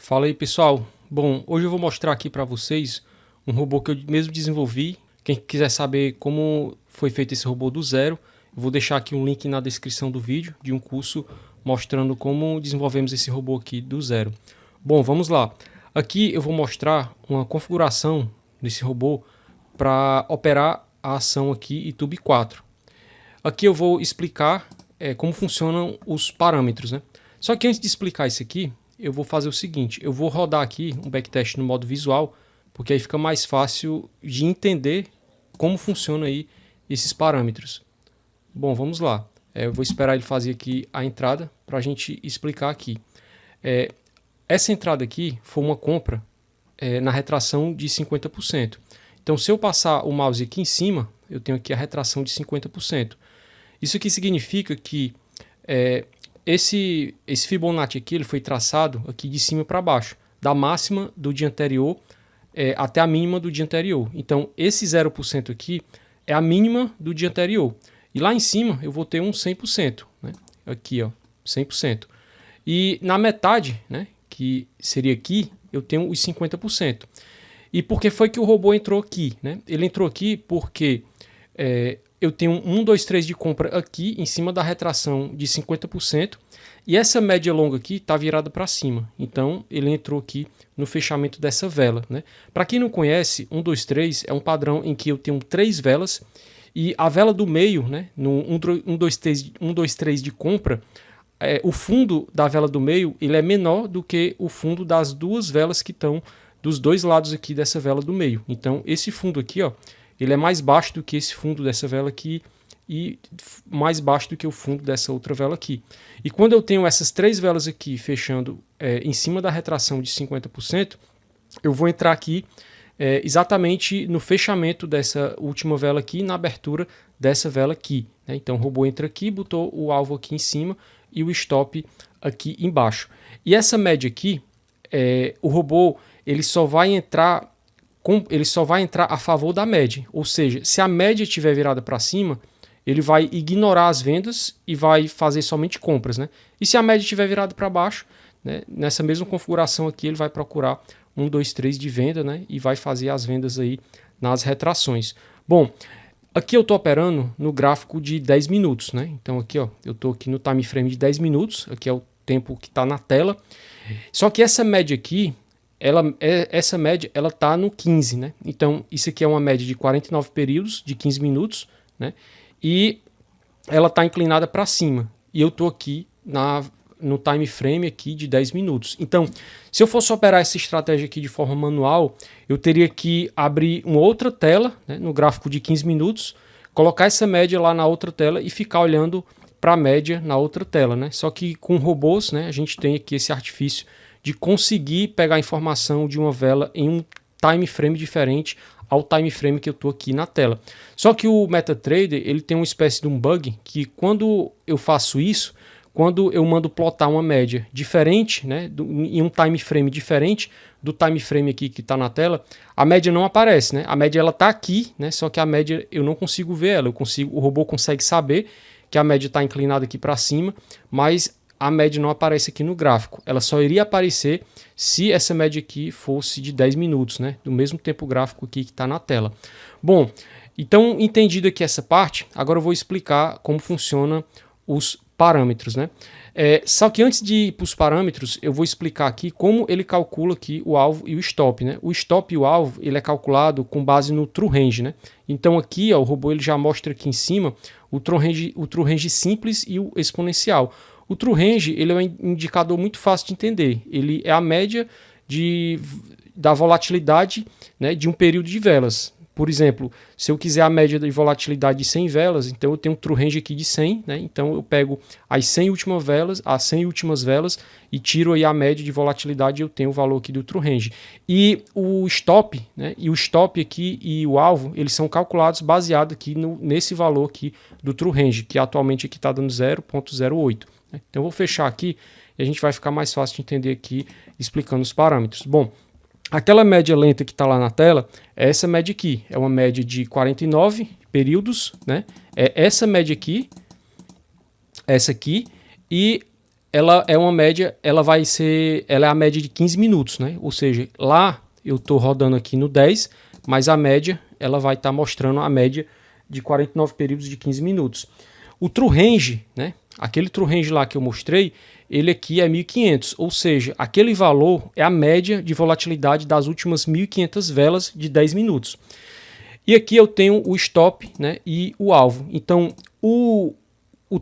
Fala aí, pessoal. Bom, hoje eu vou mostrar aqui para vocês um robô que eu mesmo desenvolvi. Quem quiser saber como foi feito esse robô do zero, eu vou deixar aqui um link na descrição do vídeo de um curso mostrando como desenvolvemos esse robô aqui do zero. Bom, vamos lá. Aqui eu vou mostrar uma configuração desse robô para operar a ação aqui YouTube 4. Aqui eu vou explicar como funcionam os parâmetros, né? Só que antes de explicar isso aqui, eu vou fazer o seguinte, eu vou rodar aqui um backtest no modo visual, porque aí fica mais fácil de entender como funciona aí esses parâmetros. Bom, vamos lá. Eu vou esperar ele fazer aqui a entrada para a gente explicar aqui. Essa entrada aqui foi uma compra na retração de 50%. Então, se eu passar o mouse aqui em cima, eu tenho aqui a retração de 50%. Isso aqui significa que esse Fibonacci aqui ele foi traçado aqui de cima para baixo, da máxima do dia anterior até a mínima do dia anterior. Então, esse 0% aqui é a mínima do dia anterior. E lá em cima eu vou ter um 100%, né? Aqui, ó, 100%. E na metade, né, que seria aqui, eu tenho os 50%. E por que foi que o robô entrou aqui, né? Ele entrou aqui porque eu tenho 1, 2, 3 de compra aqui em cima da retração de 50% e essa média longa aqui está virada para cima. Então ele entrou aqui no fechamento dessa vela, né? Para quem não conhece, 1, 2, 3 é um padrão em que eu tenho 3 velas e a vela do meio, né, no 1, 2, 3 de compra, o fundo da vela do meio ele é menor do que o fundo das duas velas que estão dos dois lados aqui dessa vela do meio. Então esse fundo aqui, ó, ele é mais baixo do que esse fundo dessa vela aqui e mais baixo do que o fundo dessa outra vela aqui. E quando eu tenho essas 3 velas aqui fechando em cima da retração de 50%, eu vou entrar aqui exatamente no fechamento dessa última vela aqui e na abertura dessa vela aqui, né? Então o robô entra aqui, botou o alvo aqui em cima e o stop aqui embaixo. E essa média aqui, o robô ele só vai entrar a favor da média, ou seja, se a média estiver virada para cima, ele vai ignorar as vendas e vai fazer somente compras, né? E se a média estiver virada para baixo, né, nessa mesma configuração aqui, ele vai procurar 1, 2, 3 de venda, né, e vai fazer as vendas aí nas retrações. Bom, aqui eu estou operando no gráfico de 10 minutos, né? Então aqui, ó, eu estou aqui no time frame de 10 minutos, aqui é o tempo que está na tela. Só que essa média aqui, essa média ela está no 15, né? Então isso aqui é uma média de 49 períodos de 15 minutos, né? E ela está inclinada para cima. E eu estou aqui no time frame aqui de 10 minutos. Então, se eu fosse operar essa estratégia aqui de forma manual, eu teria que abrir uma outra tela, né, no gráfico de 15 minutos, colocar essa média lá na outra tela e ficar olhando para a média na outra tela, né? Só que com robôs, né, a gente tem aqui esse artifício de conseguir pegar a informação de uma vela em um time frame diferente ao time frame que eu estou aqui na tela. Só que o MetaTrader ele tem uma espécie de um bug que quando eu faço isso, quando eu mando plotar uma média diferente, né, em um time frame diferente do time frame aqui que está na tela, a média não aparece, né? A média ela está aqui, né? Só que a média eu não consigo ver ela. O robô consegue saber que a média está inclinada aqui para cima, mas a média não aparece aqui no gráfico. Ela só iria aparecer se essa média aqui fosse de 10 minutos, né? Do mesmo tempo gráfico aqui que está na tela. Bom, então entendido aqui essa parte, agora eu vou explicar como funciona os parâmetros, né? Só que antes de ir para os parâmetros, eu vou explicar aqui como ele calcula aqui o alvo e o stop, né? O stop e o alvo, ele é calculado com base no true range, né? Então aqui, ó, o robô ele já mostra aqui em cima o true range simples e o exponencial. O true range ele é um indicador muito fácil de entender. Ele é a média da volatilidade, né, de um período de velas. Por exemplo, se eu quiser a média de volatilidade de 100 velas, então eu tenho um true range aqui de 100, né? Então eu pego as 100 últimas velas e tiro aí a média de volatilidade e eu tenho o valor aqui do true range. E o stop, né? E o stop aqui e o alvo, eles são calculados baseado aqui nesse valor aqui do true range, que atualmente aqui está dando 0,08. Né? Então eu vou fechar aqui e a gente vai ficar mais fácil de entender aqui explicando os parâmetros. Bom, aquela média lenta que está lá na tela, é essa média aqui. É uma média de 49 períodos, né? É essa média aqui, essa aqui, e ela é uma média, ela é a média de 15 minutos, né? Ou seja, lá eu estou rodando aqui no 10, mas a média, ela vai estar mostrando a média de 49 períodos de 15 minutos. O True Range, né? Aquele True Range lá que eu mostrei, ele aqui é 1.500, ou seja, aquele valor é a média de volatilidade das últimas 1.500 velas de 10 minutos. E aqui eu tenho o stop, né, e o alvo. Então, o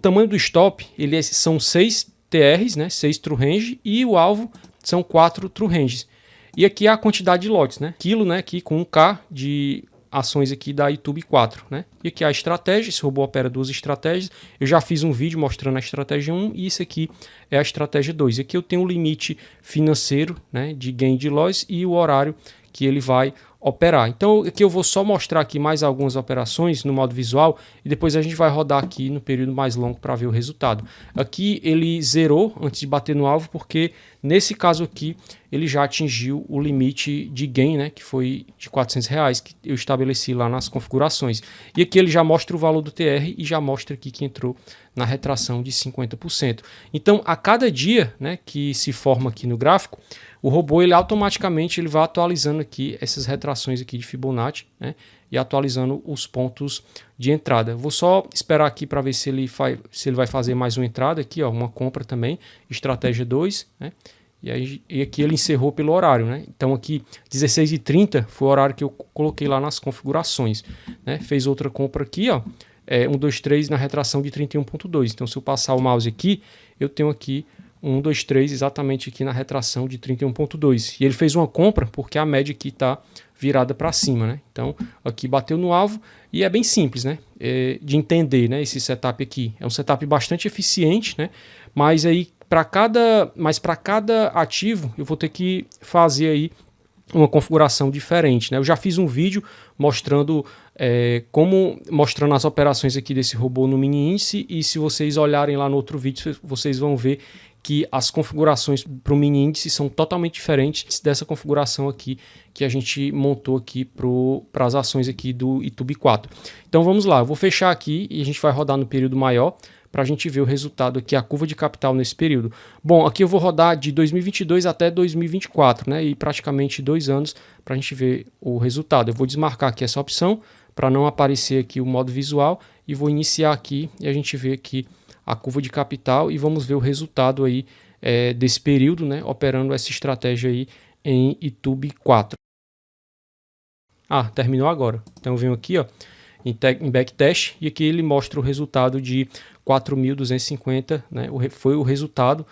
tamanho do stop, são 6 TRs, né, 6 True Range, e o alvo são 4 True Ranges. E aqui é a quantidade de lotes, né, quilo, né, aqui com 1K de ações aqui da YouTube 4, né? E aqui a estratégia, esse robô opera 2 estratégias. Eu já fiz um vídeo mostrando a estratégia 1 e isso aqui é a estratégia 2. E aqui eu tenho o limite financeiro, né, de gain e de loss e o horário que ele vai operar. Então aqui eu vou só mostrar aqui mais algumas operações no modo visual e depois a gente vai rodar aqui no período mais longo para ver o resultado. Aqui ele zerou antes de bater no alvo porque nesse caso aqui ele já atingiu o limite de gain, né, que foi de R$400 que eu estabeleci lá nas configurações. E aqui ele já mostra o valor do TR e já mostra aqui que entrou na retração de 50%. Então a cada dia, né, que se forma aqui no gráfico, o robô ele automaticamente ele vai atualizando aqui essas retrações aqui de Fibonacci, né, e atualizando os pontos de entrada. Vou só esperar aqui para ver se ele vai fazer mais uma entrada aqui, ó, uma compra também, estratégia 2, né? E aqui ele encerrou pelo horário, né? Então aqui 16h30 foi o horário que eu coloquei lá nas configurações, né? Fez outra compra aqui, ó, 1, 2, 3 na retração de 31.2. Então se eu passar o mouse aqui, eu tenho aqui 1, 2, 3 exatamente aqui na retração de 31.2. E ele fez uma compra porque a média aqui está virada para cima, né? Então aqui bateu no alvo e é bem simples, né? De entender, né? Esse setup aqui é um setup bastante eficiente, né? Mas aí para cada ativo eu vou ter que fazer aí uma configuração diferente, né? Eu já fiz um vídeo mostrando mostrando as operações aqui desse robô no mini índice e se vocês olharem lá no outro vídeo vocês vão ver que as configurações para o mini índice são totalmente diferentes dessa configuração aqui que a gente montou aqui para as ações aqui do YouTube 4. Então vamos lá, eu vou fechar aqui e a gente vai rodar no período maior para a gente ver o resultado aqui, a curva de capital nesse período. Bom, aqui eu vou rodar de 2022 até 2024, né, e praticamente 2 anos para a gente ver o resultado. Eu vou desmarcar aqui essa opção para não aparecer aqui o modo visual e vou iniciar aqui e a gente vê aqui a curva de capital e vamos ver o resultado aí desse período, né, operando essa estratégia aí em YouTube 4. Ah, terminou agora. Então eu venho aqui, ó, em backtest e aqui ele mostra o resultado de 4.250, né, foi o resultado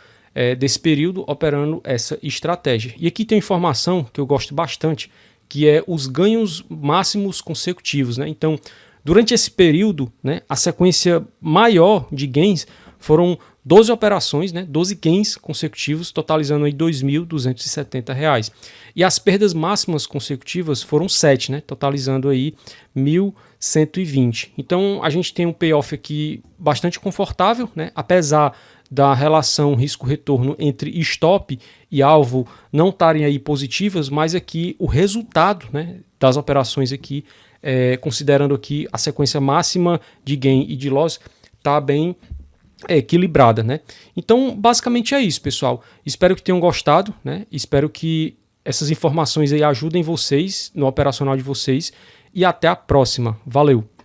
desse período operando essa estratégia. E aqui tem informação que eu gosto bastante, que é os ganhos máximos consecutivos, né? Então, durante esse período, né, a sequência maior de gains foram 12 operações, né, 12 gains consecutivos, totalizando aí R$ 2.270. E as perdas máximas consecutivas foram 7, né, totalizando aí 1.120. Então a gente tem um payoff aqui bastante confortável, né, apesar da relação risco-retorno entre stop e alvo não estarem aí positivas, mas aqui o resultado, né, das operações aqui, considerando aqui a sequência máxima de gain e de loss, está bem equilibrada, né? Então, basicamente é isso, pessoal. Espero que tenham gostado, né? Espero que essas informações aí ajudem vocês no operacional de vocês e até a próxima. Valeu!